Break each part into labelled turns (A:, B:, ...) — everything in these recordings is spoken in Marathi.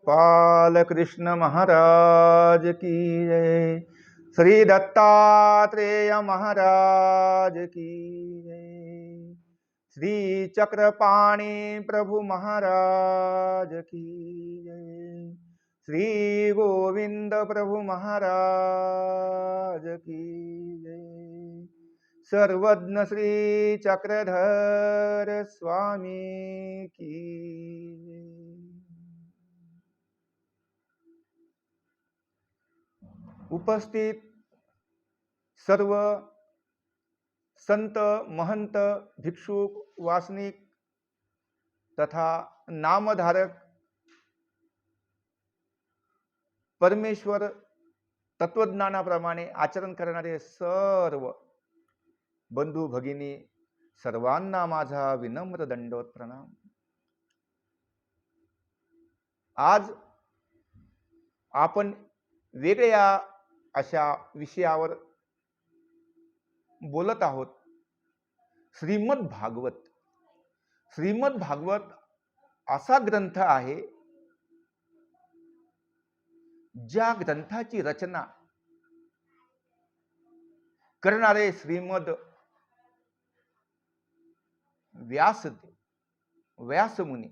A: बालकृष्ण महाराज की जय। श्री दत्तात्रेय महाराज की जय। श्री चक्रपाणी प्रभु महाराज की जय। श्री गोविंद प्रभु महाराज की जय। सर्वज्ञ श्री चक्रधर स्वामी की जय। उपस्थित सर्व संत महंत भिक्षुक वासनिक तथा नामधारक परमेश्वर तत्वज्ञानाप्रमाणे आचरण करणारे सर्व बंधू भगिनी सर्वांना माझा विनम्र दंडवत प्रणाम। आज आपण वेगळ्या अशा विषयावर बोलत आहोत। श्रीमद भागवत। श्रीमद भागवत असा ग्रंथ आहे ज्या ग्रंथाची रचना करणारे श्रीमद व्यासमुनी।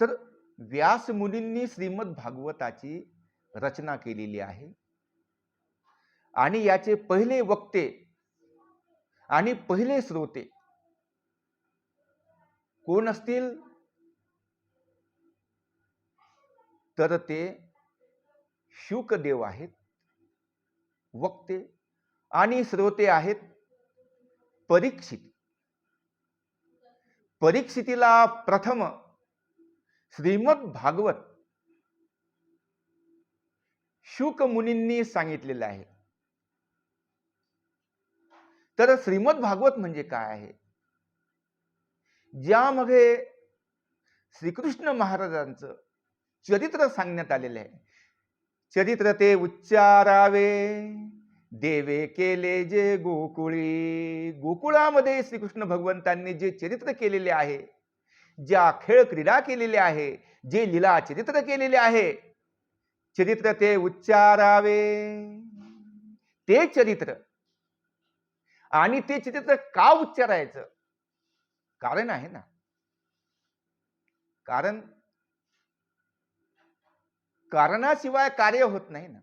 A: तर व्यासमुनींनी श्रीमद भागवताची रचना केलेली आहे आणि याचे पहिले वक्ते आणि पहिले श्रोते कोण असतील तर ते शुकदेव आहेत वक्ते, आणि श्रोते आहेत परीक्षित। परीक्षितीला प्रथम श्रीमद भागवत शुक मुनींनी सांगितलेलं आहे। तर श्रीमद भागवत म्हणजे काय आहे? ज्यामध्ये श्रीकृष्ण महाराजांचं चरित्र सांगण्यात आलेलं आहे। चरित्र ते उच्चारावे देवे केले जे गोकुळी। गोकुळामध्ये श्रीकृष्ण भगवंतांनी जे चरित्र केलेले आहे, ज्या खेळ क्रीडा केलेल्या आहे, जे लीला चरित्र केलेले आहे, चरित्र ते उच्चारावे। ते चरित्र आणि ते चरित्र का उच्चारायचं? कारण आहे ना। कारणाशिवाय कार्य होत नाही ना।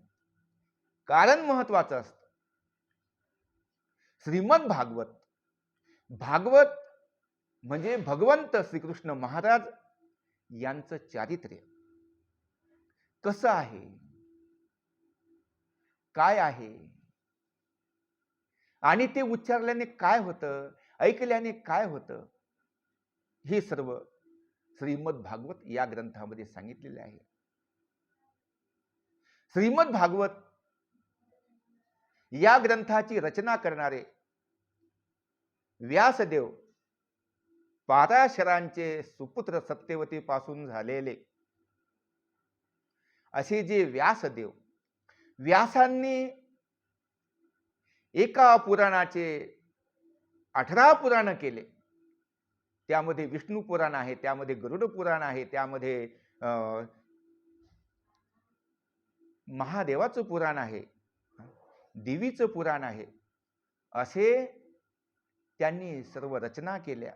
A: कारण महत्वाचं असतं। श्रीमद भागवत भागवत म्हणजे भगवंत श्रीकृष्ण महाराज यांचं चारित्र्य कसं आहे, काय आहे, आणि ते उच्चारल्याने काय होतं, ऐकल्याने काय होतं, हे सर्व श्रीमद भागवत या ग्रंथामध्ये सांगितलेले आहे। श्रीमद भागवत या ग्रंथाची रचना करणारे व्यासदेव पराशरांचे सुपुत्र सत्यवती पासून झालेले असे जे व्यासदेव, व्यासांनी एका पुराणाचे 18 पुराण केले। त्यामध्ये विष्णू पुराण आहे, त्यामध्ये गरुड पुराण आहे, त्यामध्ये महादेवाचं पुराण आहे, देवीचं पुराण आहे। असे त्यांनी सर्व रचना केल्या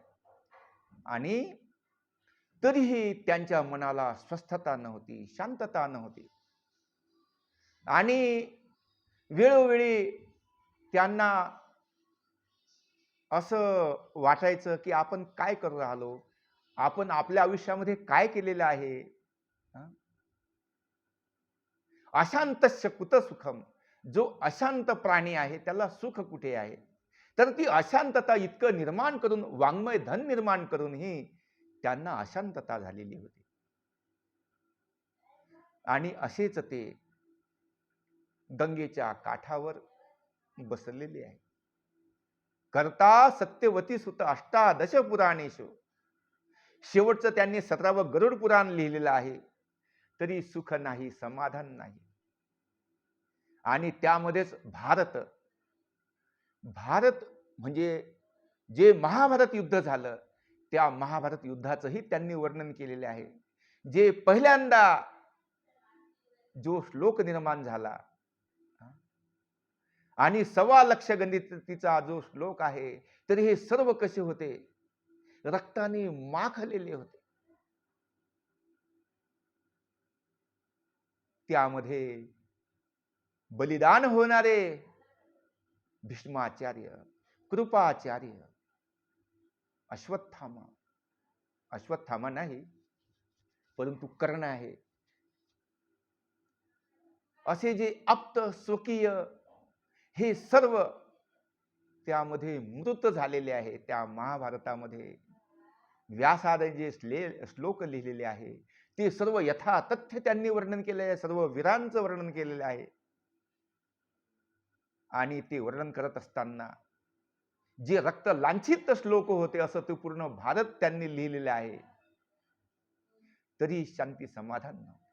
A: आणि तरीही त्यांच्या मनाला स्वस्थता नव्हती, शांतता नव्हती, आणि वेळोवेळी त्यांना असं वाटायचं की आपण काय करू राहिलो, आपण आपल्या आयुष्यामध्ये काय केलेलं आहे। अशांतस्य कुत सुखम। जो अशांत प्राणी आहे त्याला सुख कुठे आहे? तर ती अशांतता इतकं निर्माण करून, वाङ्मय धन निर्माण करूनही त्यांना अशांतता झालेली होती। आणि असेच ते गंगेच्या काठावर बसलेले आहे। करता सत्यवती सुत अष्टादश पुराणेषु। शेवटचं त्यांनी 17वं गरुड पुराण लिहिलेलं आहे, तरी सुख नाही, समाधान नाही। आणि त्यामध्येच भारत म्हणजे जे महाभारत युद्ध झालं त्या महाभारत युद्धाचंही त्यांनी वर्णन केलेले आहे. जे पहिल्यांदा जो श्लोक निर्माण झाला आणि 1.25 लक्ष गणितीचा जो श्लोक आहे, तर हे सर्व कसे होते? रक्ताने माखलेले होते. त्यामध्ये बलिदान होणारे भीष्माचार्य, कृपाचार्य, अश्वत्थामा, अश्वत्थामा नाही परंतु कर्ण आहे, असे जे आप्त स्वकीय हे सर्व त्यामध्ये मृत झालेले आहे. त्या महाभारतामध्ये व्यासाने जे श्लोक लिहिलेले आहे ते सर्व यथातथ्य त्यांनी वर्णन केले आहे. सर्व वीरांचं वर्णन केलेलं आहे. आणि ते वर्णन करत असताना जे रक्त लांछित श्लोक होते असं ते पूर्ण भारत त्यांनी लिहिलेले आहे. तरी शांती समाधान नव्हते.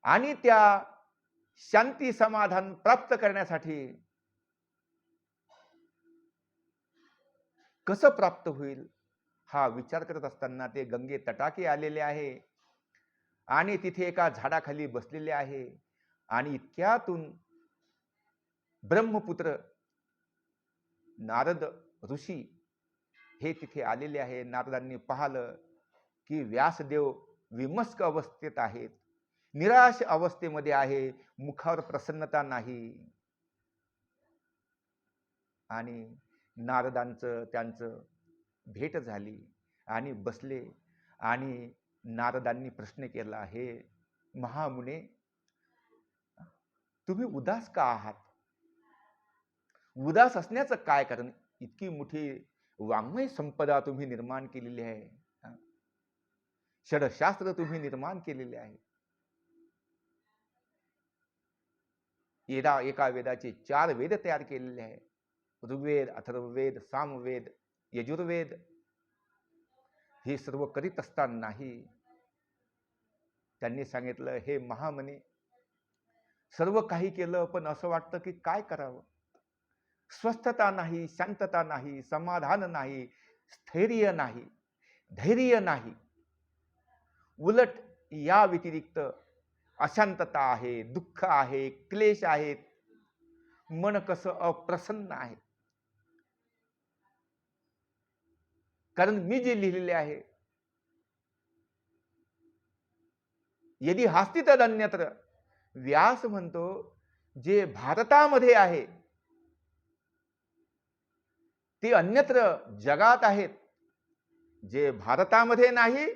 A: आणि त्या शांती समाधान प्राप्त करण्यासाठी कसं प्राप्त होईल हा विचार करत असताना ते गंगे तटाके आलेले आहे आणि तिथे एका झाडाखाली बसलेले आहे. आणि इतक्यातून ब्रह्मपुत्र नारद ऋषी हे तिथे आलेले आहे. नारदांनी पाहिलं की व्यासदेव विमस्क अवस्थेत आहेत, निराश अवस्थेमध्ये आहे, मुखावर प्रसन्नता नाही. आणि नारदांचं त्यांचं भेट झाली आणि बसले. आणि नारदांनी प्रश्न केला, हे महामुने, तुम्ही उदास का आहात? उदास असण्याचं काय कारण? इतकी मोठी वाङ्मय संपदा तुम्ही निर्माण केलेली आहे, षडशास्त्र तुम्ही निर्माण केलेले आहे. एका वेदाचे 4 वेद तयार केलेले आहे. ऋग्वेद, अथर्ववेद, सामवेद, यजुर्वेद. हे सर्व करीत असतानाही त्यांनी सांगितलं, हे महामने, सर्व काही केलं पण असं वाटतं की काय करावं? स्वस्थता नाही, शांतता नाही, समाधान नाही, स्थैर्य नाही, धैर्य नाही. उलट या व्यतिरिक्त अशांतता आहे, दुःख आहे, क्लेश आहेत, मन कसं अप्रसन्न आहे. कारण मी जे लिहिलेले आहे, यदि हास्ति तदन्यत्र, व्यास म्हणतो जे भारतामध्ये आहे ते अन्यत्र जगात आहेत. जे भारतामध्ये नाही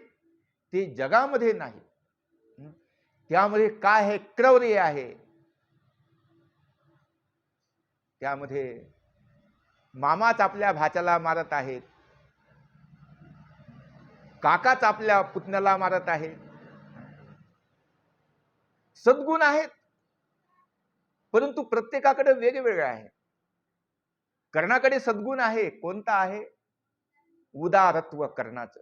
A: ते जगामध्ये नाही. त्यामध्ये काय आहे? क्रौर्य आहे. त्यामध्ये मामाच आपल्या भाच्याला मारत आहेत, काकाच आपल्या पुतण्याला मारत आहे. सद्गुण आहेत परंतु प्रत्येकाकडे वेगवेगळे आहे. कर्णाकडे सद्गुण आहे, कोणता आहे? उदारत्व कर्णाचं,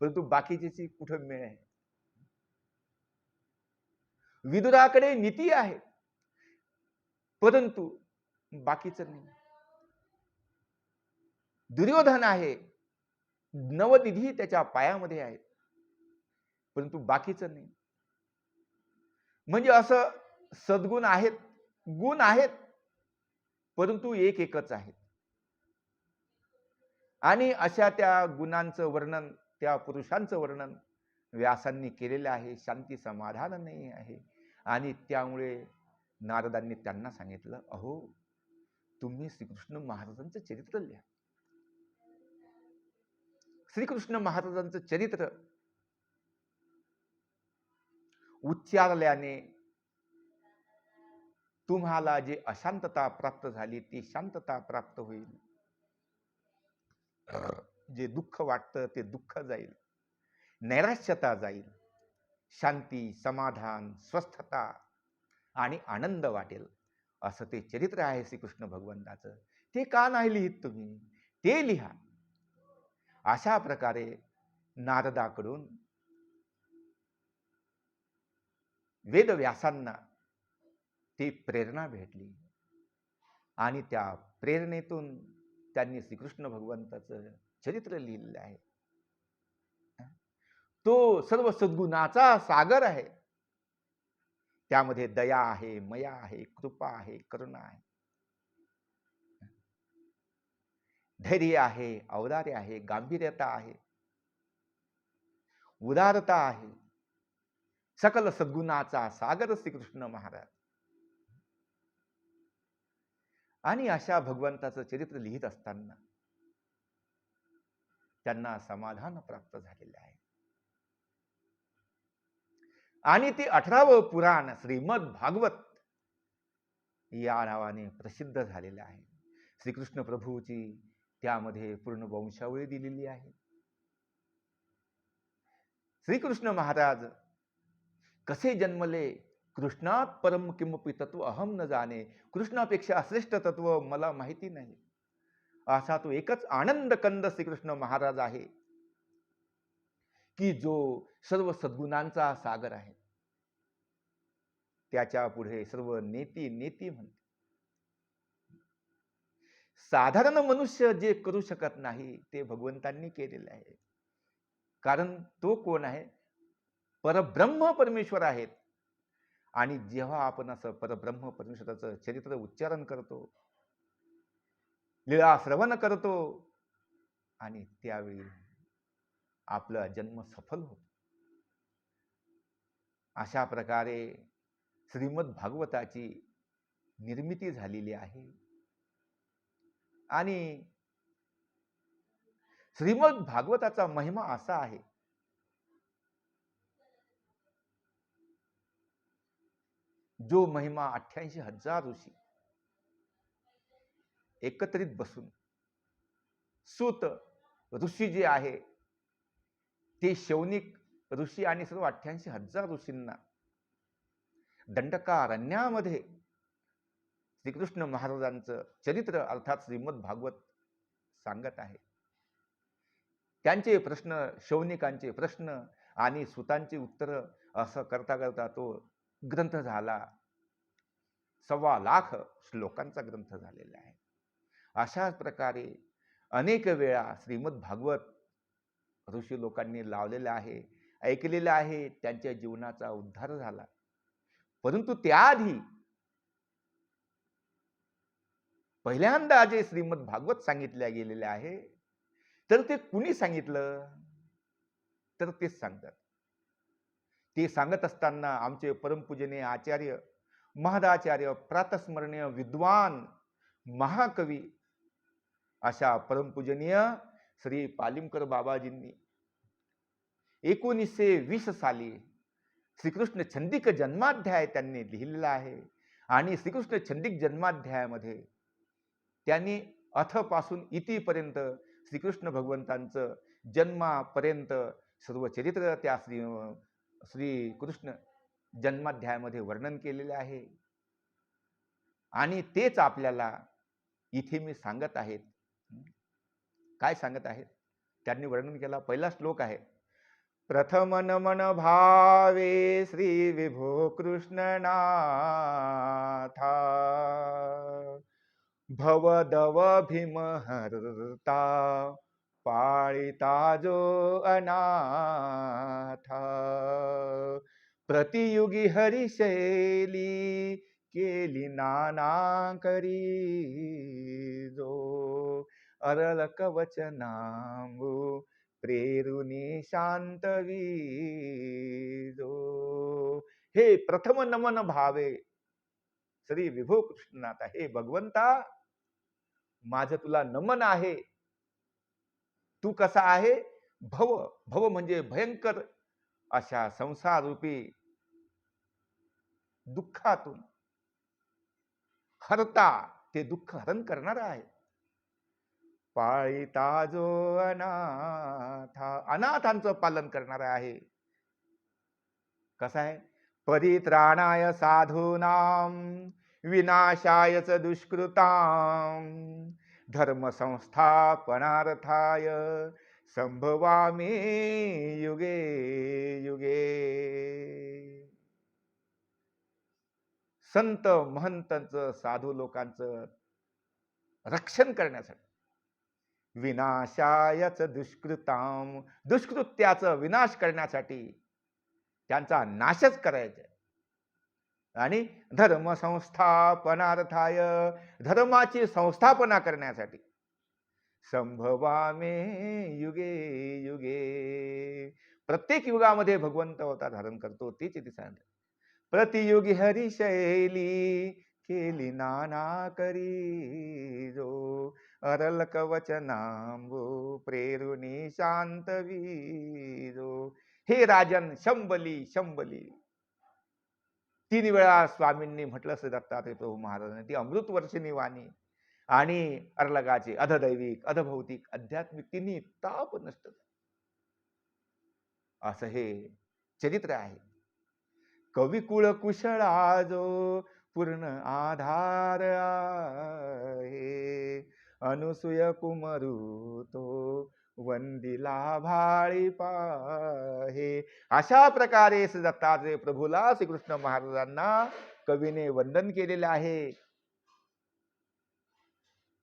A: परंतु बाकीची कुठं मिळ आहे. विदुराकडे नीती आहे परंतु बाकीचं नाही. दुर्योधन आहे, नवनिधी त्याच्या पायामध्ये आहे परंतु बाकीचं नाही. म्हणजे असं सद्गुण आहेत, गुण आहेत परंतु एकच आहेत. आणि अशा त्या गुणांचं वर्णन, त्या पुरुषांचं वर्णन व्यासांनी केलेलं आहे. शांती समाधान नाही आहे. आणि त्यामुळे नारदांनी त्यांना सांगितलं, अहो, तुम्ही श्रीकृष्ण महाराजांचं चरित्र लिहा. श्रीकृष्ण महाराजांचं चरित्र उच्चारल्याने तुम्हाला जे अशांतता प्राप्त झाली ती शांतता प्राप्त होईल. जे दुःख वाटतं ते दुःख जाईल, नैराश्यता जाईल, शांती, समाधान, स्वस्थता आणि आनंद वाटेल. असं ते चरित्र आहे श्रीकृष्ण भगवंताचं. ते का नाही लिहित तुम्ही? ते लिहा. अशा प्रकारे नारदाकडून वेदव्यासांना ती प्रेरणा भेटली आणि त्या प्रेरणेतून त्यांनी श्रीकृष्ण भगवंताचं चरित्र लिहिलेलं आहे. तो सर्व सद्गुणाचा सागर आहे. त्यामध्ये दया आहे, मया आहे, कृपा आहे, करुणा आहे, धैर्य आहे, औदार्य आहे, गांभीर्यता आहे, उदारता आहे. सकल सद्गुणाचा सागर श्रीकृष्ण महाराज. आणि अशा भगवंताचं चरित्र लिहित असताना त्यांना समाधान प्राप्त झालेले आहे. आणि ते 18वं पुराण श्रीमद भागवत या नावाने प्रसिद्ध झालेलं आहे. श्रीकृष्ण प्रभूची त्यामध्ये पूर्ण वंशावळी दिलेली आहे. श्रीकृष्ण महाराज कसे जन्मले, कृष्णात परम किमपि तत्व अहम न जाणे, कृष्णापेक्षा श्रेष्ठ तत्व मला माहिती नाही, असा तो एकच आनंद कंद श्रीकृष्ण महाराज आहे की जो सर्व सद्गुणांचा सागर आहे. त्याच्या पुढे सर्व नेती नेती म्हणते. साधारण मनुष्य जे करू शकत नाही ते भगवंतांनी केलेले आहे. कारण तो कोण आहे? परब्रह्म परमेश्वर आहेत. आणि जेव्हा आपण असं परब्रह्म परमेश्वराचं चरित्र उच्चारण करतो, लीळा श्रवण करतो, आणि त्यावेळी आपला जन्म सफल होतो. अशा प्रकारे श्रीमद भागवताची निर्मिती झालेली आहे. आणि श्रीमद भागवताचा महिमा असा आहे, जो महिमा 88,000 ऋषी एकत्रित बसून, सूत ऋषी जे आहे ते शौनिक ऋषी आणि सर्व 88,000 ऋषींना दंडकारण्यामध्ये श्रीकृष्ण महाराजांचं चरित्र अर्थात श्रीमद भागवत सांगत आहे. त्यांचे प्रश्न, शौनिकांचे प्रश्न आणि सुतांची उत्तर असं करता करता तो ग्रंथ झाला. 1.25 लाख श्लोकांचा ग्रंथ झालेला आहे. अशाच प्रकारे अनेक वेळा श्रीमद भागवत ऋषी लोकांनी लावलेलं आहे, ऐकलेलं आहे, त्यांच्या जीवनाचा उद्धार झाला. परंतु त्याआधी पहिल्यांदा जे श्रीमद भागवत सांगितले गेलेले आहे, तर ते कुणी सांगितलं? तर तेच सांगतात. ते सांगत असताना आमचे परमपूजनीय आचार्य महदाचार्य प्रातस्मरणीय विद्वान महाकवी अशा परमपूजनीय श्री पालिमकर बाबाजींनी 1920 साली श्रीकृष्ण छंदिक जन्माध्याय त्यांनी लिहिलेला आहे. आणि श्रीकृष्ण छंदिक जन्माध्यायामध्ये त्यांनी अथपासून इतीपर्यंत श्रीकृष्ण भगवंतांचं जन्मापर्यंत सर्व चरित्र त्या श्रीकृष्ण जन्माध्यायामध्ये वर्णन केलेले आहे. आणि तेच आपल्याला इथे मी सांगत आहेत. काय सांगत आहेत? त्यांनी वर्णन केला. पहिला श्लोक आहे, प्रथम नमन भावे श्री विभो कृष्णनाथा, भवदव भीम हरता, पाळिता जो अनाथा, प्रतियुगी हरिशैली केली नाना करी, जो अरल कवच नांबू प्रेरुनी शांतवी जो. हे प्रथम नमन भावे श्री विभो कृष्णनाथा, हे भगवंता माझं तुला नमन आहे. तू कसा आहे? भव, भव म्हणजे भयंकर अशा संसार रूपी दुःखातून हरता, ते दुःख हरण करणारा आहे. पाळिता जो अनाथा, अनाथांचं पालन करणारा आहे. कसा आहे? परित्राणाय साधूनाम विनाशाय च दुष्कृताम, धर्म संस्थापनार्थाय संभवामी युगे युगे. संत महंतांचं, साधू लोकांचं रक्षण करण्यासाठी, विनाशायच दुष्कृताम, दुष्कृत्याचा विनाश करण्यासाठी, त्यांचा नाशच करायचा आहे. आणि धर्म संस्थापनार्थाय, धर्माची संस्थापना करण्यासाठी, संभवामे युगे युगे, प्रत्येक युगामध्ये भगवंत अवतार धारण करतो. तेच इथे सांगितलं. प्रतियुगी हरिशैली केली नाना करी जो, अरल कवचनांबू प्रेरुनी शांत वीजो. हे राजन शंभली शंभली, 3 वेळा स्वामींनी म्हटलं असं दत्तात्रय प्रभू महाराजांनी. ती अमृत वर्षिणी वाणी आणि अर्लगाचे अधदैविक अधभौतिक आध्यात्मिक तिन्ही ताप नष्ट, असं हे चरित्र आहे. कविकुळ कुशळा जो पूर्ण आधार आहे, अनुसूय कुमरू तो वंदिला भाळी पाहे. अशा प्रकारे दत्तात्रय प्रभूला श्रीकृष्ण महाराजांना कवीने वंदन केलेले आहे.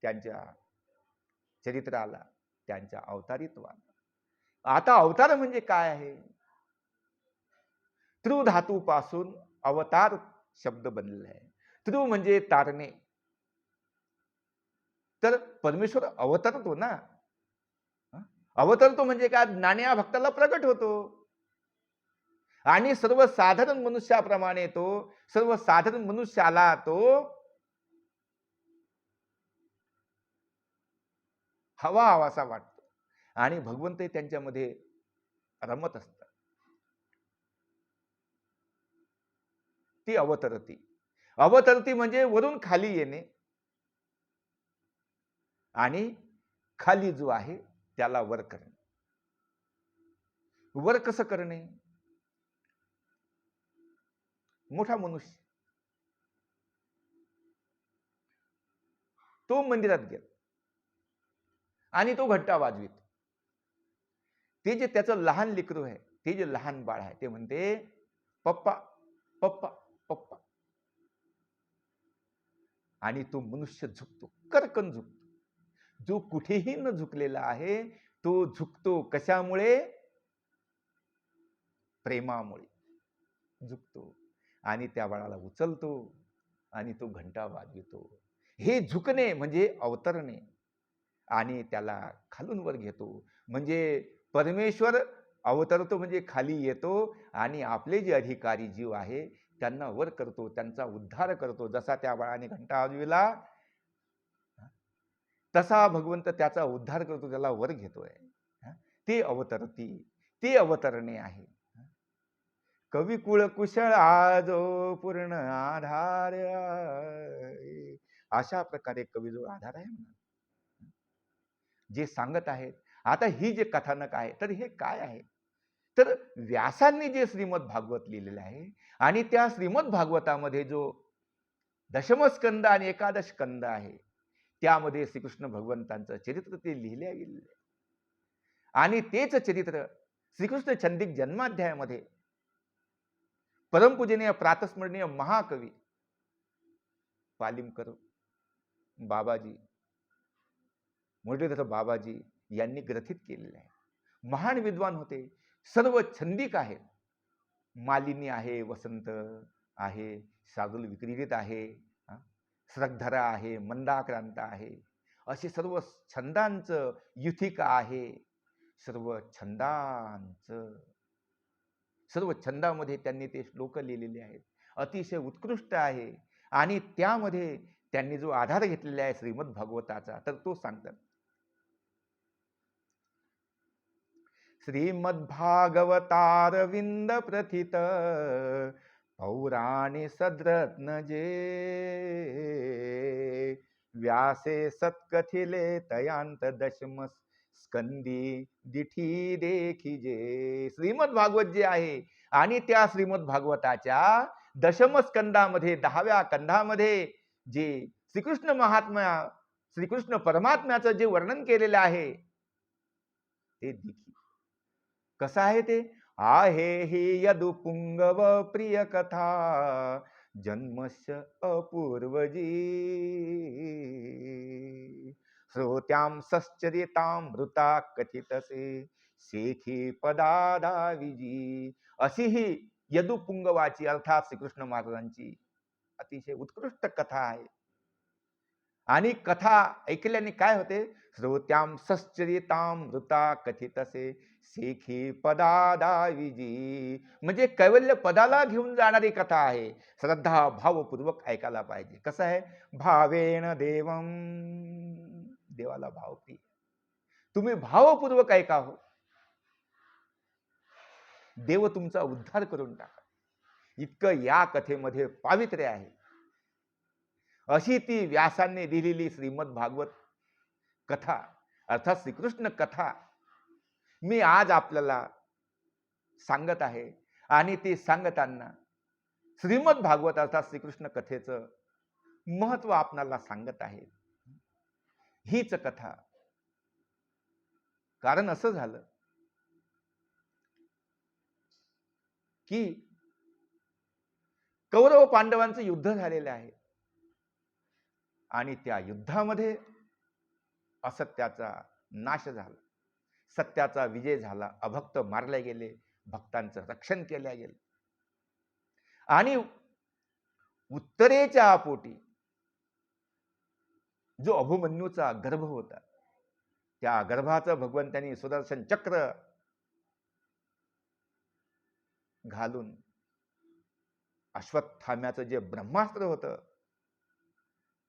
A: त्यांच्या चरित्राला, त्यांच्या अवतारित्वाला. आता अवतार म्हणजे काय आहे? त्रू धातूपासून अवतार शब्द बनलेला आहे. त्रू म्हणजे तारणे. तर परमेश्वर अवतरतो ना. अवतरतो म्हणजे काय? ज्ञान्या भक्ताला प्रगट होतो. आणि सर्वसाधारण मनुष्याप्रमाणे तो, सर्वसाधारण मनुष्याला तो हवा हवासा वाटतो. आणि भगवंत त्यांच्यामध्ये रमत असतात. ती अवतरती. अवतरती म्हणजे वरून खाली येणे, आणि खाली जो आहे त्याला वर करणे. वर कसं करणे? मोठा मनुष्य तो मंदिरात गेला आणि तो घंटा वाजवित. ते जे त्याचं लहान लेकरू आहे, ते जे लहान बाळ आहे, ते म्हणते पप्पा पप्पा पप्पा. आणि तो मनुष्य झुकतो, करकन झुकतो. जो कुठेही न झुकलेला आहे तो झुकतो. कशामुळे? प्रेमामुळे झुकतो. आणि त्या बाळाला उचलतो आणि तो घंटा वाजवितो. हे झुकणे म्हणजे अवतरणे. आणि त्याला खालून वर घेतो. म्हणजे परमेश्वर अवतरतो म्हणजे खाली येतो आणि आपले जे अधिकारी जीव आहे त्यांना वर करतो, त्यांचा उद्धार करतो. जसा त्या बाळाने घंटा वाजविला तसा भगवंत त्याचा उद्धार करतो, त्याला वर घेतोय. ते अवतरती, ते अवतरणे आहे. कविकुळ कुशळ आजो पूर्ण आधार आहे. अशा प्रकारे कवी जो आधार आहे म्हणा, जे सांगत आहेत. आता ही जे कथानक आहे, तर हे काय आहे? तर व्यासांनी जे श्रीमद भागवत लिहिलेलं आहे, आणि त्या श्रीमद भागवतामध्ये जो दशमस्कंद आणि एकादश स्कंद आहे, त्यामध्ये श्रीकृष्ण भगवंतांचं चरित्र ते लिहिले गेलेले आहे. आणि तेच चरित्र श्रीकृष्ण चंदिक जन्माध्यायामध्ये परमपूजनीय प्रातस्मरणीय महाकवी पालिमकर बाबाजी, मुरलीधर बाबाजी यांनी ग्रथित केलेले आहे. महान विद्वान होते, सर्व छंदिक आहेत. मालिनी आहे, वसंत आहे, शार्दूल विक्रीडित आहे, श्रद्धरा आहे, मंदाक्रांत आहे, असे सर्व छंदांचं युथिका आहे. सर्व छंदामध्ये त्यांनी ते श्लोक लिहिलेले आहेत. अतिशय उत्कृष्ट आहे. आणि त्यामध्ये त्यांनी जो आधार घेतलेला आहे श्रीमद भागवताचा, तर तो सांगतात. श्रीमद्भागवतारविंद प्रथित पौराणी सद्रत्न जे, व्यासे सत्कथिले तयांत दशम स्कंदी दिठी देखिजे. श्रीमद भागवत जे आहे, आणि त्या श्रीमद भागवताच्या दशम स्कंदामध्ये 10व्या कंधामध्ये जे श्रीकृष्ण परमात्म्याचं जे वर्णन केलेलं आहे ते दिखी. कसं आहे ते? आहे ही यदुपुंगव प्रिय कथा जन्मस्य अपूर्वजी, श्रोत्यां सश्चर्यतामृता कथितसे शेखी पदादा विजी. अशी ही यदुपुंगवाची अर्थात श्रीकृष्ण महाराजांची अतिशय उत्कृष्ट कथा आहे. आणि कथा ऐकल्याने काय होते? श्रोत्याम सश्चर्यताम मृता कथितसे शेखी पदादा विजी. म्हणजे कैवल्य पदाला घेऊन जाणारी कथा आहे. श्रद्धा भावपूर्वक ऐकायला पाहिजे. कसं आहे? भावेन देवम, देवाला भाव प्रिय. तुम्ही भावपूर्वक ऐका हो, देव तुमचा उद्धार करून टाका. इतकं या कथेमध्ये पावित्र्य आहे. अशी ती व्यासांनी लिहिलेली श्रीमद भागवत कथा अर्थात श्रीकृष्ण कथा मी आज आपल्याला सांगत आहे. आणि ती सांगताना श्रीमद भागवत अर्थात श्रीकृष्ण कथेचं महत्व आपणाला सांगत आहे. हीच कथा. कारण असं झालं की कौरव पांडवांचं युद्ध झालेलं आहे आणि त्या युद्धामध्ये असत्याचा नाश झाला, सत्याचा विजय झाला, अभक्त मारले गेले, भक्तांचं रक्षण केले गेले. आणि उत्तरेच्या पोटी जो अभिमन्यूचा गर्भ होता, त्या गर्भाचं भगवंतांनी सुदर्शन चक्र घालून अश्वत्थाम्याचं जे ब्रह्मास्त्र होतं,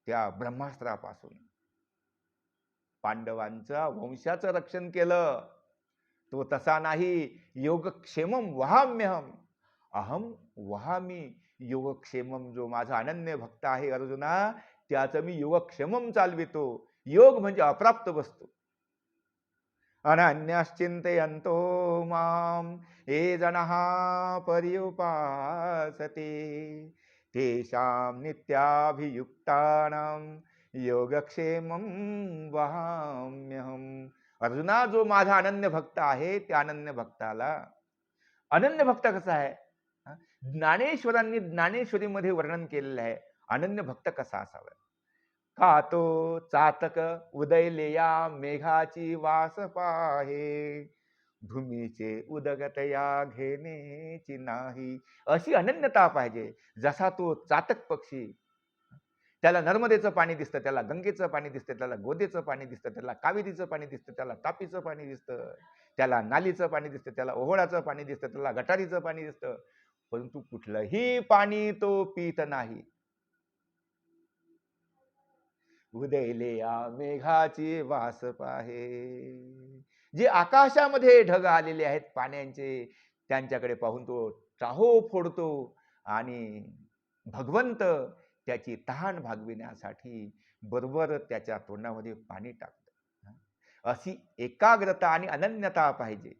A: त्या ब्रह्मास्त्रापासून पांडवांच्या वंशाचं रक्षण केलं. तो तसा नाही. योगक्षेमम वहाम्यहम, अहम वहामी योगक्षेमम. जो माझा अनन्य भक्त आहे अर्जुना, त्याचं मी योगक्षेमम चालवितो. योग म्हणजे अप्राप्त वस्तू. अनन्यश्चिंतयन्तो माम ये जनः पर्युपासते तेषां नित्याभियुक्तानां योगक्षेमं वहाम्यहम. अर्जुना, जो माझा अनन्य भक्त आहे, त्या अनन्य भक्ताला, अनन्य भक्त कसा आहे? ज्ञानेश्वरांनी ज्ञानेश्वरीमध्ये वर्णन केलेलं आहे अनन्य भक्त कसा असावा. का तो चातक उदयलेया मेघाची वास पाहे, भूमीचे उदगतया घेण्याची नाही. अशी अनन्यता पाहिजे. जसा तो चातक पक्षी, त्याला नर्मदेचं पाणी दिसतं, त्याला गंगेचं पाणी दिसतं, त्याला गोदेचं पाणी दिसतं, त्याला कावेरीचं पाणी दिसतं, त्याला तापीचं पाणी दिसतं, त्याला नालीचं पाणी दिसतं, त्याला ओहोळाचं पाणी दिसतं, त्याला गटारीचं पाणी दिसतं, परंतु कुठलंही पाणी तो पीत नाही. उदयले या मेघाची वास पाहे. जे आकाशामध्ये ढग आलेले आहेत पाण्याचे, त्यांच्याकडे पाहून तो चाहो फोडतो आणि भगवंत त्याची तहान भागविण्यासाठी बरोबर त्याच्या तोंडामध्ये पाणी टाकतो. अशी एकाग्रता आणि अनन्यता पाहिजे.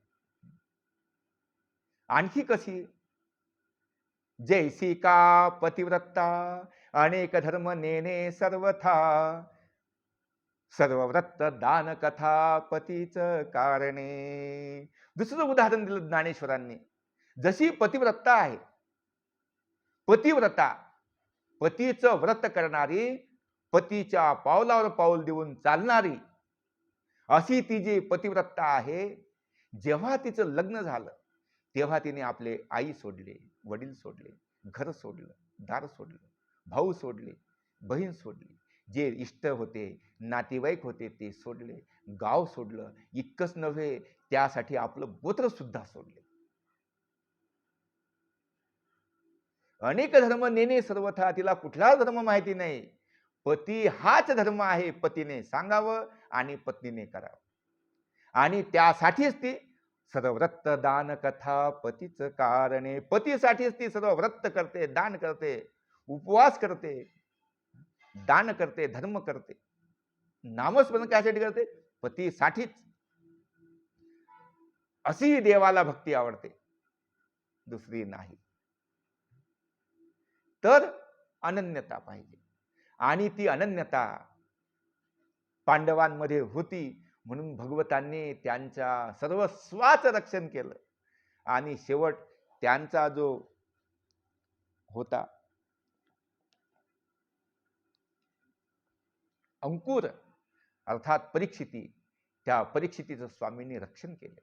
A: आणखी कशी? जैसी का पतिव्रता अनेक धर्म नेणे सर्वथा, सर्वव्रत दान कथा पतीच कारणे. दुसरं उदाहरण दिलं ज्ञानेश्वरांनी. जशी पतिव्रता आहे, पतिव्रता, पतीचं व्रत करणारी, पतीच्या पावलावर पाऊल देऊन चालणारी, अशी ती जी पतिव्रता आहे, जेव्हा तिचं लग्न झालं तेव्हा तिने आपले आई सोडले, वडील सोडले, घर सोडलं, दार सोडलं, भाऊ सोडले, बहीण सोडली, जे इष्ट होते, नातेवाईक होते ते सोडले, गाव सोडलं. इतकंच नव्हे, त्यासाठी आपलं गोत्र सुद्धा सोडले. अनेक धर्म नेणे सर्वथा. तिला कुठला धर्म माहिती नाही. पती हाच धर्म आहे. पतीने सांगावं आणि पत्नीने करावं. आणि त्यासाठीच ती सर्व व्रत दान कथा पतीच कारणे. पतीसाठीच ती सर्व व्रत करते, दान करते, उपवास करते, दान करते, धर्म करते, नामस्मरण कशासाठी करते? पतीसाठीच. अशी देवाला भक्ती आवडते, दुसरी नाही. तर अनन्यता पाहिजे. आणि ती अनन्यता पांडवांमध्ये होती, म्हणून भगवतांनी त्यांच्या सर्वस्वाचं रक्षण केलं. आणि शेवट त्यांचा जो होता अंकुर, अर्थात परीक्षिती, त्या परीक्षितीचं स्वामींनी रक्षण केलं.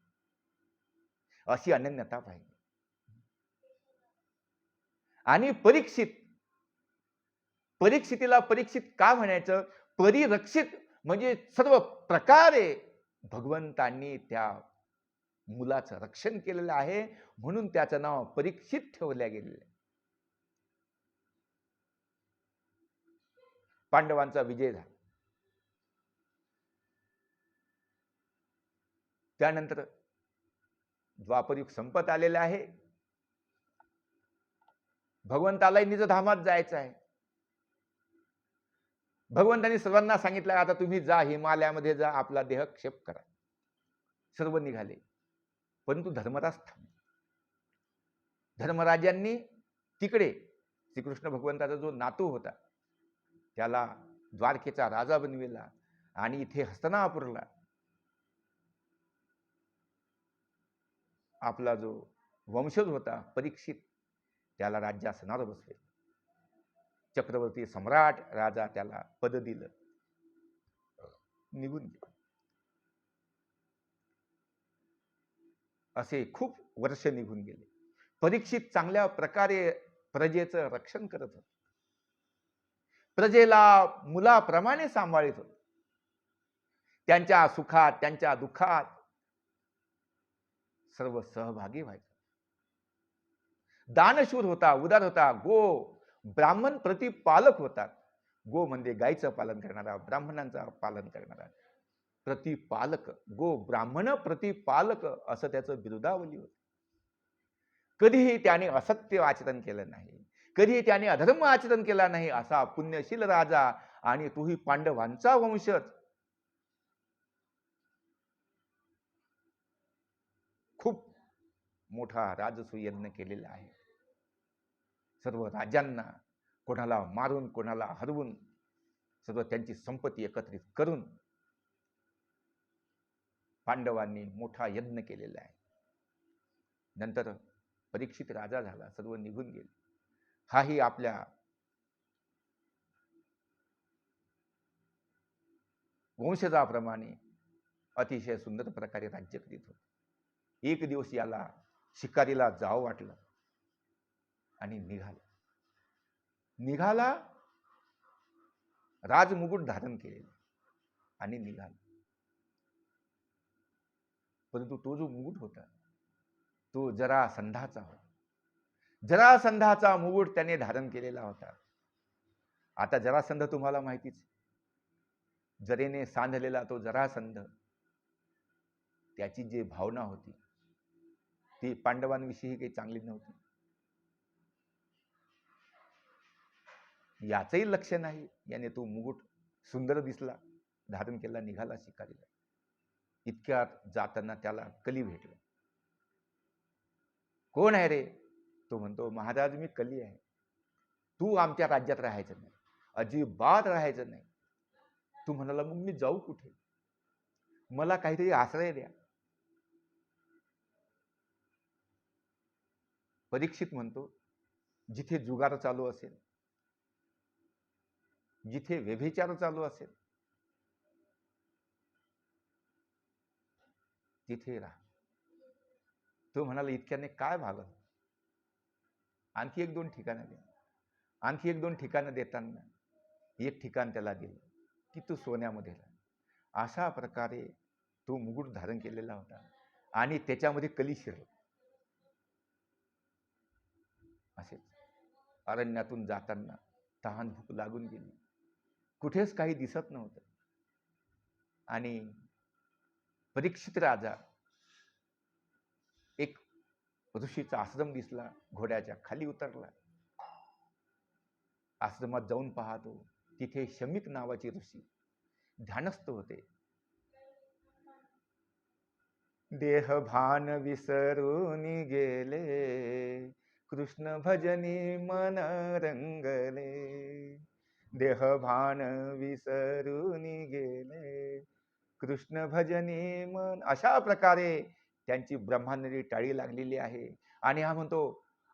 A: अशी अनन्यता पाहिली. आणि परीक्षितीला परीक्षित का म्हणायचं? परिरक्षित म्हणजे सर्व प्रकारे भगवंतांनी त्या मुलाचं रक्षण केलेलं आहे, म्हणून त्याचं नाव परीक्षित ठेवलं गेलेलं आहे. पांडवांचा विजय झाला. त्यानंतर द्वापरयुग संपत आलेलं आहे. भगवंतालाही निज धामात जायचं आहे. भगवंतांनी सर्वांना सांगितलं, आता तुम्ही जा, हिमालयामध्ये जा, आपला देह क्षेप करा. सर्व निघाले, परंतु धर्मराज थांबले. धर्मराजांनी तिकडे श्रीकृष्ण भगवंताचा जो नातू होता त्याला द्वारकेचा राजा बनविला आणि इथे हस्तिनापूरला आपला जो वंशज होता परीक्षित त्याला राज्यासनावर बसले. चक्रवर्ती सम्राट राजा त्याला पद दिलं, निघून गेले. असे खूप वर्ष निघून गेले. परीक्षित चांगल्या प्रकारे प्रजेचं रक्षण करत होते. प्रजेला मुलाप्रमाणे सांभाळत होते. त्यांच्या सुखात त्यांच्या दुःखात सर्व सहभागी व्हायचे. दानशूर होता, उदार होता. ब्राह्मण प्रतिपालक होता. गो म्हणजे गायीचं पालन करणारा, ब्राह्मणांचं पालन करणारा प्रतिपालक. ब्राह्मण प्रतिपालक असं त्याचं बिरुदावली होतं. कधीही त्याने असत्य आचरण केलं नाही, कधीही त्याने अधर्म आचरण केला नाही. असा पुण्यशील राजा, आणि तोही पांडवांचा वंशज. खूप मोठा राजसूय केलेला आहे. सर्व राजांना कोणाला मारून कोणाला हरवून सर्व त्यांची संपत्ती एकत्रित करून पांडवांनी मोठा यज्ञ केलेला आहे. नंतर परीक्षित राजा झाला, सर्व निघून गेले. हाही आपल्या वंशजाप्रमाणे अतिशय सुंदर प्रकारे राज्य करीत होता. एक दिवस याला शिकारीला जावं वाटलं आणि निघाला. राजमुकुट धारण केलेला आणि निघाला. परंतु तो जो मुकुट होता तो जरासंधाचा होता. जरासंधाचा मुकुट त्याने धारण केलेला होता. आता जरासंध तुम्हाला माहितीच, जरेने सांधलेला तो जरासंध, त्याची जी भावना होती ती पांडवांविषयी काही चांगली नव्हती. याचंही लक्ष नाही. याने तो मुकुट सुंदर दिसला, धारण केला, निघाला शिकारीला. इतक्यात जाताना त्याला कली भेटला. कोण आहे रे? तो म्हणतो, महाराज मी कली आहे. तू आमच्या राज्यात राहायचं नाही, अजिबात राहायचं नाही. तू म्हणाला, मग मी जाऊ कुठे? मला काहीतरी आश्रय द्या. परीक्षित म्हणतो, जिथे जुगार चालू असेल, जिथे व्यभिचार चालू असेल, तिथे राहा. तो म्हणाला, इतक्याने काय भागल? आणखी 1-2 ठिकाणं द्या. आणखी 1-2 ठिकाणं देताना एक ठिकाण त्याला दिलं की तू सोन्यामध्ये राहा. अशा प्रकारे तो मुकुट धारण केलेला होता आणि त्याच्यामध्ये कली शिरला. असेच अरण्यातून जाताना तहान भूक लागून गेली. कुठेच काही दिसत नव्हतं. आणि परीक्षित राजा एक ऋषीचा आश्रम दिसला, घोड्याच्या खाली उतरला. आश्रमात जाऊन पाहतो, तिथे शमीक नावाचे ऋषी ध्यानस्थ होते. देह भान विसरून गेले, कृष्ण भजनी मन रंगले. देह भान विसरून गेले, कृष्ण भजनी मन. अशा प्रकारे त्यांची ब्रह्मांडी टाळी लागलेली आहे. आणि हा म्हणतो,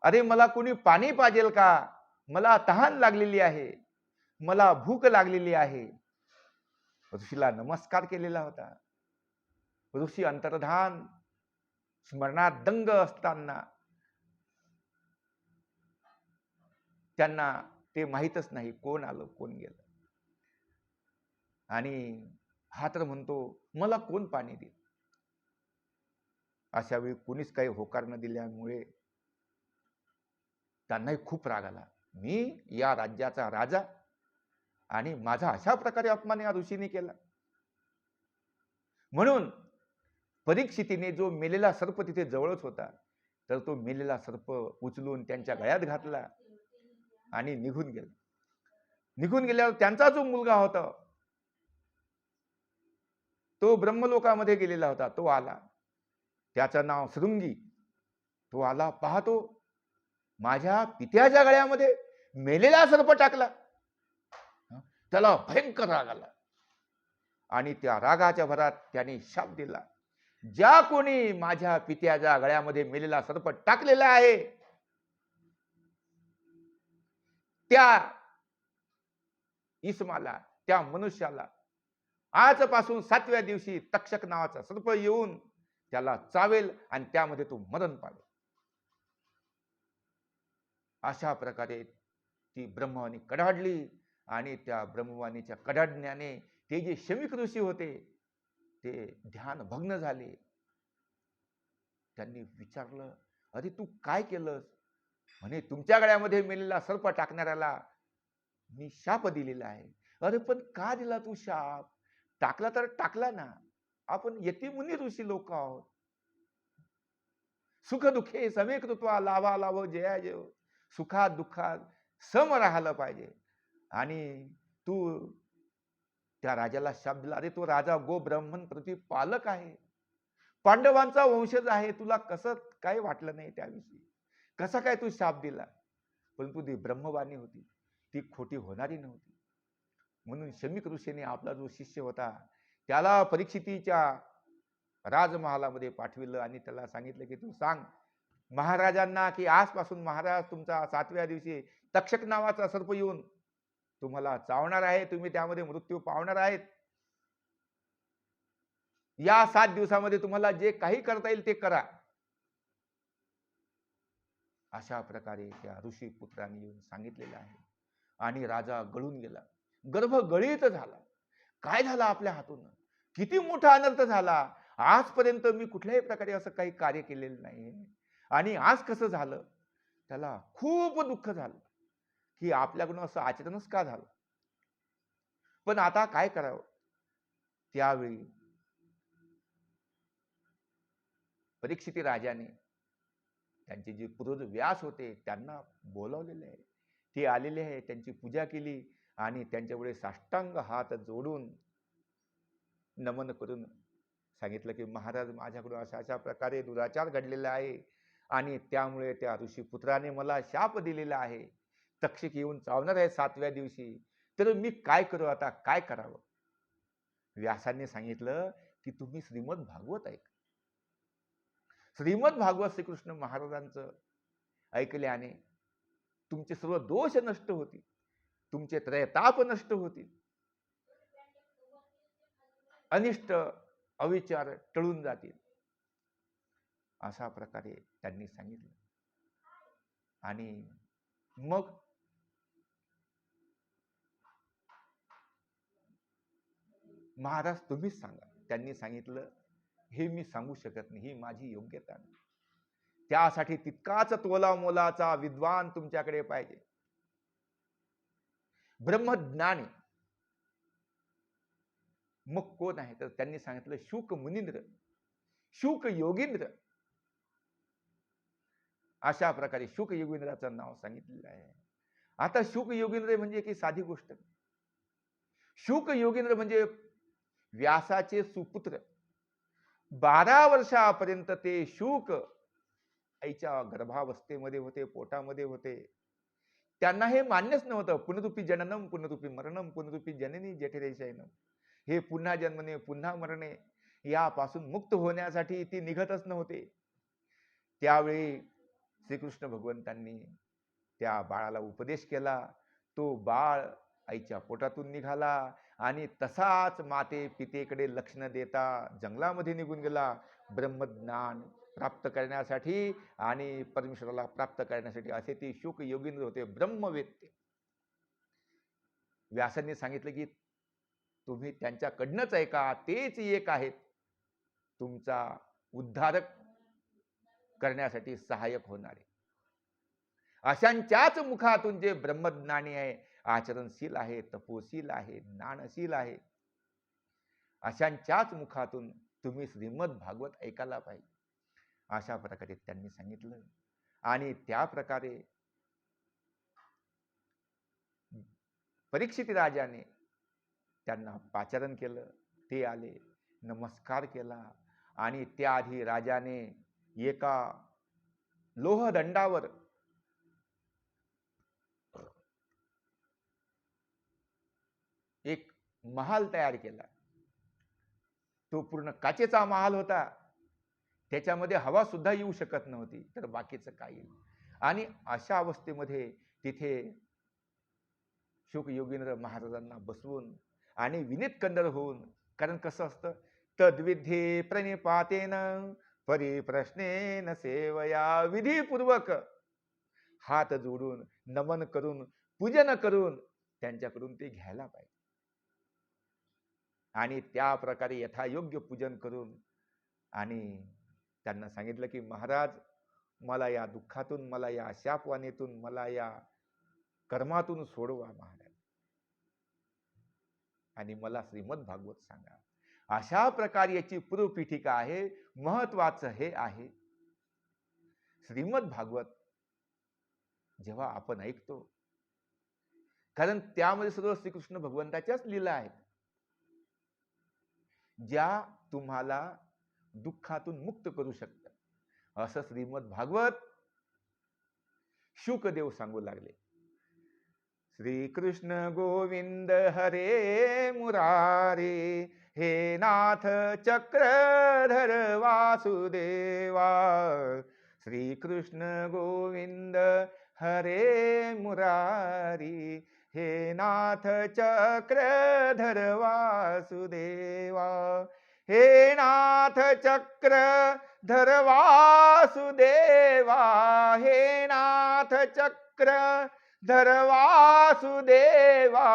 A: अरे मला कोणी पाणी पाजेल का? मला तहान लागलेली आहे, मला भूक लागलेली आहे. ऋषीला नमस्कार केलेला होता. ऋषी अंतर्धान स्मरणात दंग असताना त्यांना ते माहीतच नाही कोण आलं कोण गेलं. आणि हा तर म्हणतो मला कोण पाणी देईल. अशा वेळी कोणीच काही होकार न दिल्यामुळे त्यांनाही खूप राग आला. मी या राज्याचा राजा आणि माझा अशा प्रकारे अपमान या ऋषीने केला. म्हणून परीक्षितीने जो मेलेला सर्प तिथे जवळच होता, तर तो मेलेला सर्प उचलून त्यांच्या गळ्यात घातला आणि निघून गेला. निघून गेल्यावर त्यांचा जो मुलगा होता तो ब्रह्मलोकामध्ये गेलेला होता, तो आला. त्याचं नाव शृंगी. तो आला, पाहतो माझ्या पित्याच्या गळ्यामध्ये मेलेला सर्प टाकला. त्याला भयंकर राग आला आणि त्या रागाच्या भरात त्याने शाप दिला, ज्या कोणी माझ्या पित्याच्या गळ्यामध्ये मेलेला सर्प टाकलेला आहे त्या इसमाला, त्या मनुष्याला आजपासून 7व्या दिवशी तक्षक नावाचा सर्प येऊन त्याला चावेल आणि त्यामध्ये तो मरण पावेल. अशा प्रकारे ती ब्रह्मवाणी कडाडली आणि त्या ब्रह्मवाणीच्या कडाडण्याने ते जे शमिक ऋषी होते ते ध्यान भग्न झाले. त्यांनी विचारलं, अरे तू काय केलंस? म्हणे तुमच्या गळ्यामध्ये मेलेला सर्प टाकणाऱ्याला मी शाप दिलेला आहे. अरे पण का दिला तू शाप? टाकला तर टाकला ना, आपण यतिमुनी ऋषी लोक आहोत. सुख दुःखे समे कृत्वा लाभा लाभ जया जय. सुखात दुःखात सम राहायला पाहिजे. आणि तू त्या राजाला शाप दिला. अरे तो राजा गो ब्राह्मण प्रतिपालक आहे, पांडवांचा वंशज आहे, तुला कसं काय वाटलं नाही त्याविषयी? कसा काय तू शाप दिला? परंतु ती ब्रह्मवाणी होती, ती खोटी होणारी नव्हती. म्हणून शमिक ऋषीने आपला जो शिष्य होता त्याला परीक्षितीच्या राजमहालामध्ये पाठविलं आणि त्याला सांगितलं की तू सांग महाराजांना की आजपासून महाराज तुमचा 7व्या दिवशी तक्षक नावाचा सर्प येऊन तुम्हाला चावणार आहे, तुम्ही त्यामध्ये मृत्यू पावणार आहेत. या 7 दिवसामध्ये तुम्हाला जे काही करता येईल ते करा. अशा प्रकारे त्या ऋषी पुत्रांनी येऊन सांगितलेलं आहे. आणि राजा गळून गेला, गर्भ गळीत झाला. काय झालं आपल्या हातून? किती मोठा अनर्थ झाला. आजपर्यंत मी कुठल्याही प्रकारे असं काही कार्य केलेलं नाही आणि आज कसं झालं? त्याला खूप दुःख झालं की आपल्याकडून असं आचरणच का झालं. पण आता काय करावं? त्यावेळी परीक्षिती राजाने त्यांचे जे पूर्वज व्यास होते त्यांना बोलावलेले आहे. ते आलेले आहे, त्यांची पूजा केली आणि त्यांच्यापुढे साष्टांग हात जोडून नमन करून सांगितलं की महाराज माझ्याकडून अशा अशा प्रकारे दुराचार घडलेला आहे आणि त्यामुळे त्या ऋषीपुत्राने मला शाप दिलेला आहे. तक्षक येऊन चावणार आहे 7व्या दिवशी, तर मी काय करू? आता काय करावं? व्यासांनी सांगितलं की तुम्ही श्रीमद भागवत ऐका. श्रीमद भागवत श्रीकृष्ण महाराजांचं ऐकल्याने तुमचे सर्व दोष नष्ट होतील, तुमचे त्रयताप नष्ट होतील, अनिष्ट अविचार टळून जातील. अशा प्रकारे त्यांनी सांगितलं. आणि मग महाराज तुम्हीच सांगा. त्यांनी सांगितलं, हे मी सांगू शकत नाही, ही माझी योग्यता नाही. त्यासाठी तितकाच तोला मोलाचा विद्वान तुमच्याकडे पाहिजे, ब्रह्मज्ञानी. मग कोण आहे? तर त्यांनी सांगितलं शुक मुनींद्र, शुक योगींद्र. अशा प्रकारे शुक योगींद्राचं नाव सांगितलेलं आहे. आता शुक योगींद्र म्हणजे की साधी गोष्ट. शुक योगींद्र म्हणजे व्यासाचे सुपुत्र. 12 वर्षापर्यंत ते शुक आईच्या गर्भावस्थेमध्ये होते, पोटामध्ये होते. त्यांना हे मान्यच नव्हतं, पुनरुपी जननम पुनरुपी मरणम पुनरुपी जननी जठरेशयनम. हे पुन्हा जन्मणे पुन्हा मरणे यापासून मुक्त होण्यासाठी ती निघतच नव्हते. त्यावेळी श्रीकृष्ण भगवंतांनी त्या बाळाला उपदेश केला. तो बाळ आईच्या पोटातून निघाला आणि तसाच माते पितेकडे लक्ष न देता जंगलामध्ये निघून गेला ब्रह्मज्ञान प्राप्त करण्यासाठी आणि परमेश्वराला प्राप्त करण्यासाठी. असे ते शुक योगींद्र होते, ब्रह्मवेत्ते. व्यासांनी सांगितलं की तुम्ही त्यांच्याकडनंच ऐका, तेच एक आहेत तुमचा उद्धारक करण्यासाठी सहाय्यक होणारे. अशांच्याच मुखातून जे ब्रह्मज्ञानी आहे, आचरणशील आहे, तपोशील आहे, ज्ञानशील आहे, अशांच्याच मुखातून तुम्ही श्रीमद भागवत ऐकायला पाहिजे, अशा प्रकारे त्यांनी सांगितलं. आणि त्या प्रकारे परीक्षित राजाने त्यांना पाचारण केलं. ते आले, नमस्कार केला आणि त्याआधी राजाने एका लोहदंडावर एक महाल तयार केला. तो पूर्ण काचेचा महाल होता. त्याच्यामध्ये हवा सुद्धा येऊ शकत नव्हती, तर बाकीचं काही. आणि अशा अवस्थेमध्ये तिथे शुक योगींद्र महाराजांना बसवून आणि विनीत कंदर होऊन, कारण कसं असतं, तद्विधी प्रणिपातेन परिप्रश्नेन सेवया, विधीपूर्वक हात जोडून नमन करून पूजन करून त्यांच्याकडून ते घ्यायला पाहिजे. आणि त्या प्रकारे यथायोग्य पूजन करून आणि त्यांना सांगितलं की महाराज, मला या दुःखातून, मला या शापवाणीतून, मला या कर्मातून सोडवा महाराज, आणि मला श्रीमद भागवत सांगा. अशा प्रकारे याची पूर्वपीठिका आहे. महत्वाचं हे आहे, श्रीमद भागवत जेव्हा आपण ऐकतो, कारण त्यामध्ये सर्व श्रीकृष्ण भगवंताच्याच लीला आहेत, ज्या तुम्हाला दुःखातून मुक्त करू शकतात. असं श्रीमद भागवत शुकदेव सांगू लागले. श्रीकृष्ण गोविंद हरे मुरारे, हे नाथ चक्रधर वासुदेवा. श्रीकृष्ण गोविंद हरे मुरारी, हे नाथ चक्रधर वासुदेवा. हे नाथ चक्रधर वासुदेवा, हे नाथ चक्रधर वासुदेवा,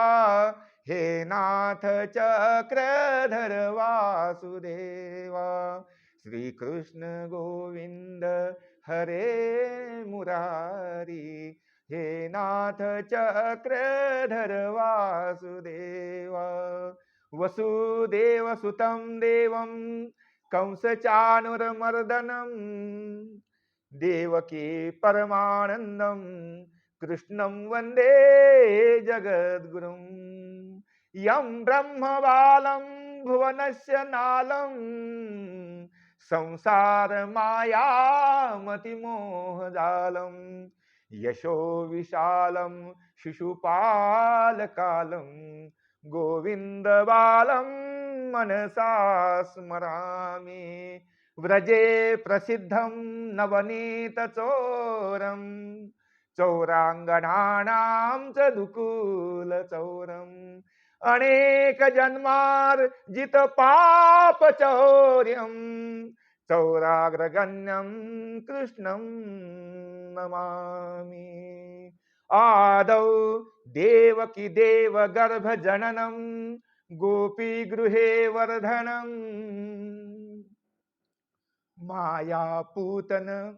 A: हे नाथ चक्रधर वासुदेवा. श्रीकृष्ण गोविंद हरे मुरारी, हे नाथ चक्रधर वासुदेवा. वसुदेव सुतं देवं कंसचाणूरमर्दनं, देवकी परमानंदं कृष्णं वंदे जगद्गुरुं. यं ब्रह्मबालं भुवनस्य नालं, संसार मायामतिमोहजालं. यशो विशालं शिशुपालकालं, गोविंद बालं मनसा स्मरामि. व्रजे प्रसिद्धं नवनीत चोरं, चौरांगणानां च दुकूल चौरम्. अनेक जन्मार्जित पाप चौर्यं, चौराग्रगण्यं कृष्णं नमामि. आदौ देवकी देव गर्भ जननं, गोपी गृहे वर्धनं. मायापूतन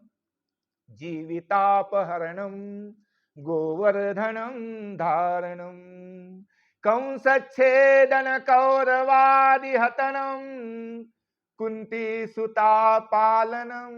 A: जीवितापहरणं, गोवर्धनं धारणं. कंसच्छेदन कौरवादिहतनं, कुंती सुता पालनं.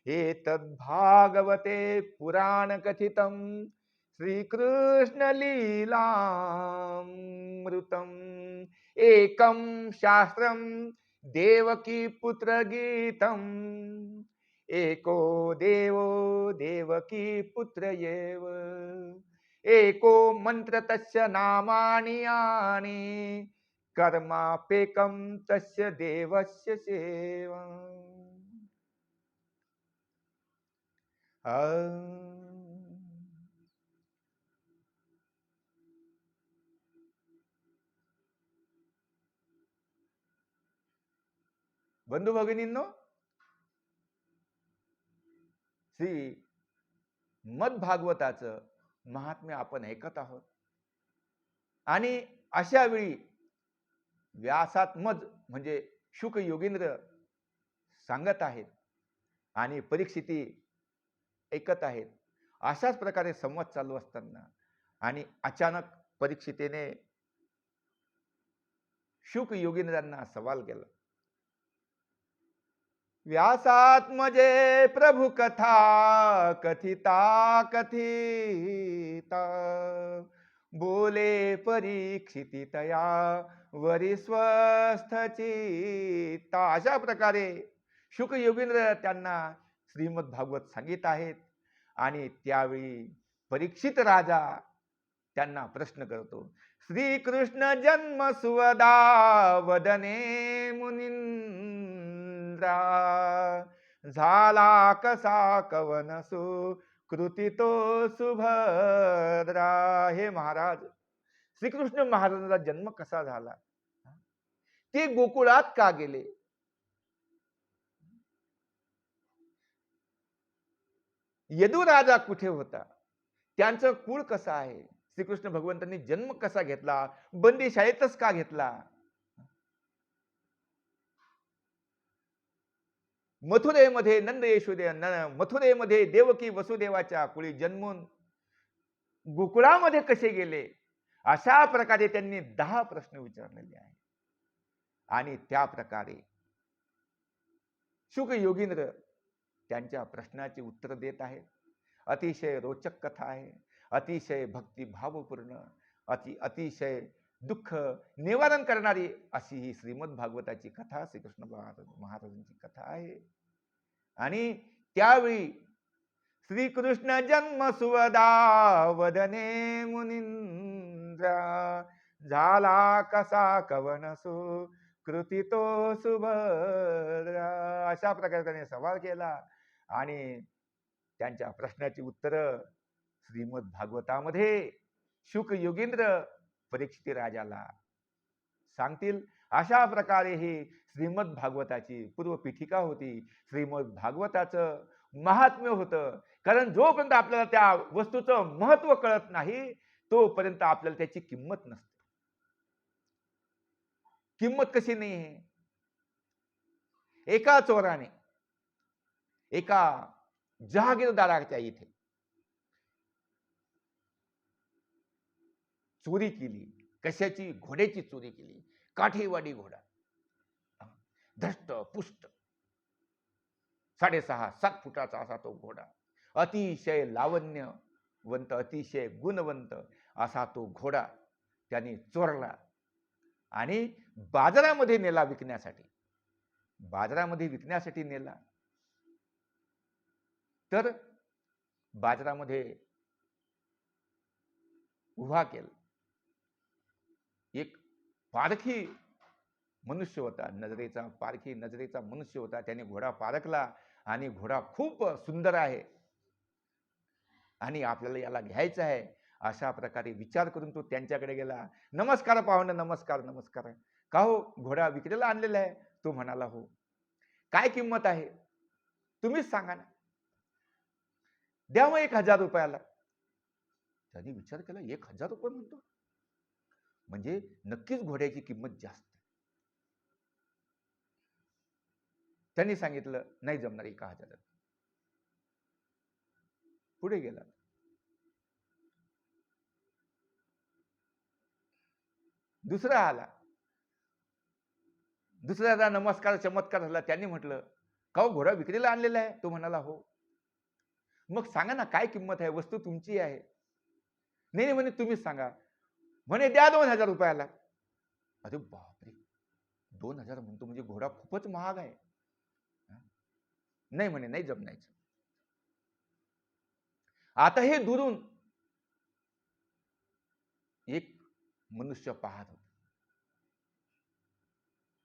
A: एतद्भागवते पुराण कथितं, श्रीकृष्ण लीलामृतम्. एकं शास्त्रं देवकी पुत्र गीतम्, एको देवो देवकी पुत्र एव. एको मंत्र तस्य नामानि यानि, कर्मापेकं तस्य देवस्य सेवा. बंधू भगिनींनो, श्री मद भागवताचं महात्म्य आपण ऐकत आहोत. आणि अशा वेळी व्यासात्मज म्हणजे शुक योगींद्र सांगत आहेत आणि परीक्षिती ऐकत आहेत. अशाच प्रकारे संवाद चालू असताना आणि अचानक परीक्षितीने शुक योगींद्रांना सवाल केला. व्यासात्मजे प्रभु कथा कथिता कथिता बोले परीक्षिती तया वरी स्वस्थ चित्ता. अशा प्रकारे शुक योगींद्र त्यांना श्रीमद भागवत सांगित आहेत. आणि त्यावेळी परीक्षित राजा त्यांना प्रश्न करतो. श्रीकृष्ण जन्म सुवदा वदने मुनींद्रा झाला कसा कवनसु कृती तो सुभद्रा. हे महाराज, श्रीकृष्ण महाराजांचा जन्म कसा झाला, ते गोकुळात का गेले, यदु राजा कुठे होता, त्यांचं कुळ कसं आहे, श्रीकृष्ण भगवंतांनी जन्म कसा घेतला, बंदी शाळेतच का घेतला, मथुरेमध्ये नंद यशोदे मथुरेमध्ये देवकी वसुदेवाच्या कुळी जन्मून गोकुळामध्ये कसे गेले, अशा प्रकारे त्यांनी 10 प्रश्न विचारलेले आहेत. आणि त्या प्रकारे शुक योगींद्र त्यांच्या प्रश्नाची उत्तर देत आहेत. अतिशय रोचक कथा आहे, अतिशय भक्तिभावपूर्ण, अतिशय दुःख निवारण करणारी अशी ही श्रीमद भागवताची कथा, श्रीकृष्ण महाराजांची कथा आहे. आणि त्यावेळी श्रीकृष्ण जन्म सुवदा वदने मुनींद्रा झाला कसा कवनसु कृती तो सुभद्रा. अशा प्रकारे त्याने सवाल केला आणि त्यांच्या प्रश्नाची उत्तर श्रीमद भागवतामध्ये शुक योगींद्र परीक्षित राजाला सांगतील. अशा प्रकारे ही श्रीमद भागवताची पूर्व पीठिका होती. श्रीमद भागवताचं महात्म्य होतं. कारण जोपर्यंत आपल्याला त्या वस्तूचं महत्व कळत नाही तोपर्यंत आपल्याला त्याची किंमत नसते. किंमत कशी नाही आहे, एका चोराने एका जहागीरदाराच्या इथे चोरी केली. कशाची? घोड्याची चोरी केली. काठीवाडी घोडा, धष्ट पुष्ट 6.5-7 फुटाचा असा तो घोडा, अतिशय लावण्यवंत, अतिशय गुणवंत असा तो घोडा त्याने चोरला आणि बाजारामध्ये नेला विकण्यासाठी. बाजारामध्ये विकण्यासाठी नेला तर बाजारामध्ये उभा केला. एक पारखी मनुष्य होता, पारखी नजरेचा मनुष्य होता. त्याने घोडा पारखला आणि घोडा खूप सुंदर आहे आणि आपल्याला याला घ्यायचं आहे अशा प्रकारे विचार करून तो त्यांच्याकडे गेला. नमस्कार पाहुणे, नमस्कार नमस्कार. का हो, घोडा विक्रीला आणलेला आहे? तो म्हणाला हो. काय किंमत आहे तुम्हीच सांगा ना. द्या मग 1000 रुपयाला. त्यांनी विचार केला, 1000 रुपये म्हणतो म्हणजे नक्कीच घोड्याची किंमत जास्त. त्यांनी सांगितलं नाही जमणार 1000. पुढे गेला. दुसरा आला. दुसऱ्याचा नमस्कार चमत्कार झाला. त्यांनी म्हटलं का हो, घोडा विक्रीला आणलेला आहे? तो म्हणाला हो. मग सांगा ना काय किंमत आहे, वस्तू तुमची आहे. नाही म्हणे तुम्हीच सांगा. म्हणे द्या 2000 रुपयाला. अरे बापरे, 2000 म्हणतो म्हणजे घोडा खूपच महाग आहे. नाही म्हणे नाही जमण्याचं. आता हे दुरून एक मनुष्य पाहत होता.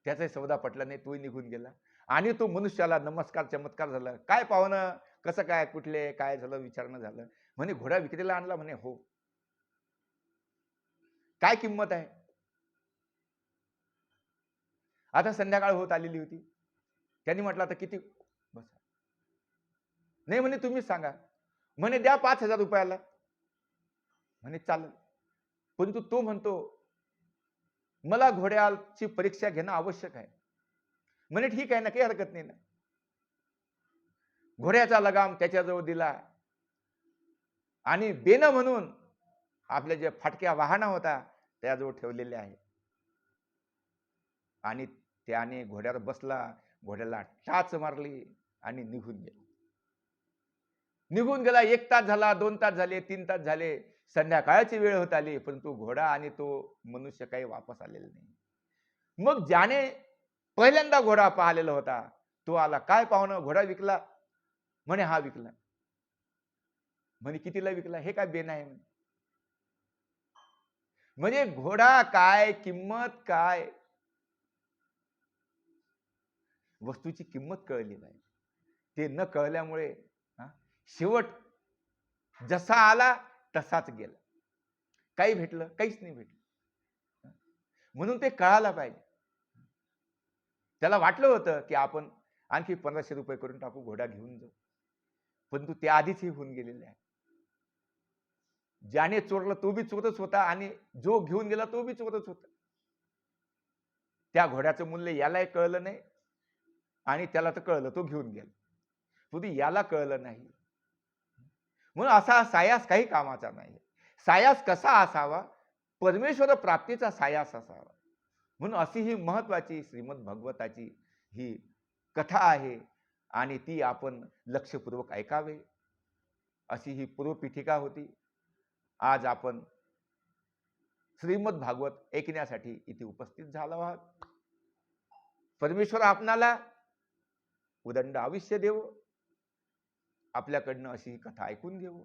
A: त्याचा सौदा पटला नाही, तोही निघून गेला. आणि तो मनुष्याला नमस्कार चमत्कार झाला. काय पाहुणं, कसं काय, कुठले, काय झालं विचारणं झालं. म्हणे घोडा विक्रीला आणला. म्हणे हो. काय किंमत आहे? आता संध्याकाळ होत आलेली होती. त्यांनी म्हटलं आता किती बसा. नाही म्हणे तुम्हीच सांगा. म्हणे द्या 5,000 रुपयाला. म्हणे चालेल. परंतु तो म्हणतो मला घोड्याची परीक्षा घेणं आवश्यक आहे. म्हणे ठीक आहे ना, काही हरकत नाही ना. घोड्याचा लगाम त्याच्याजवळ दिला आणि देणं म्हणून आपल्या जे फाटक्या वाहना होता त्याजवळ ठेवलेले आहे. आणि त्याने घोड्यावर बसला, घोड्याला टाच मारली आणि निघून गेला. निघून गेला. 1 तास झाला, 2 तास झाले, 3 तास झाले. संध्याकाळची वेळ होत आली, परंतु घोडा आणि तो मनुष्य काही वापस आलेला नाही. मग ज्याने पहिल्यांदा घोडा पाहिलेला होता, तो आला. काय पाहुणं घोडा विकला? म्हणे हा विकला. म्हणे कितीला विकला? हे काय बेन आहे म्हणे. म्हणजे घोडा काय, किंमत काय, वस्तूची किंमत कळली नाही. ते न कळल्यामुळे शेवट जसा आला तसाच गेला. काही भेटलं? काहीच नाही भेटलं. म्हणून ते कळायला पाहिजे. त्याला वाटलं होतं की आपण आणखी 1500 रुपये करून टाकू, घोडा घेऊन जाऊ. परंतु ते आधीच होऊन गेलेले आहे. ज्याने चोरलं तो बी चोरच होता आणि जो घेऊन गेला तो बी चोरच होता. त्या घोड्याचं मूल्य यालाही कळलं नाही आणि त्याला तर कळलं, तो घेऊन गेला. परंतु याला कळलं नाही. म्हणून असा सायास काही कामाचा नाही. सायास कसा असावा? परमेश्वर प्राप्तीचा सायास असावा. म्हणून अशी ही महत्वाची श्रीमद भागवताची ही कथा आहे आणि ती आपण लक्षपूर्वक ऐकावे अशी ही पूर्वपीठिका होती. आज आपण श्रीमद भागवत ऐकण्यासाठी इथे उपस्थित झालो आहात. परमेश्वर आपणाला उदंड आयुष्य देव, आपल्याकडनं अशी ही कथा ऐकून घेऊ.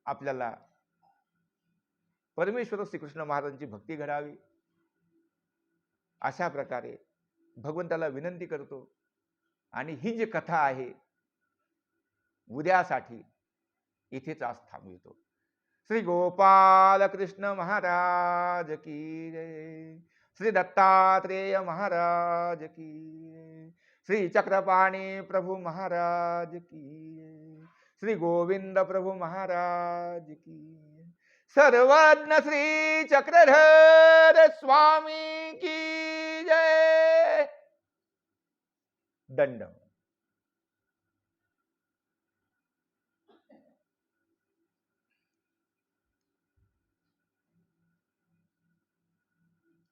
A: आपल्याला परमेश्वर श्रीकृष्ण महाराजांची भक्ती घडावी अशा प्रकारे भगवंताला विनंती करतो. आणि ही जी कथा आहे उद्यासाठी इथेच आज थांबवितो. श्री गोपाल कृष्ण महाराज की जय. श्री दत्तात्रेय महाराज की जय. श्री चक्रपाणी प्रभु महाराज की जय. श्री गोविंद प्रभु महाराज की जय. सर्वज्ञ श्री चक्रधर स्वामी की जय. दंड.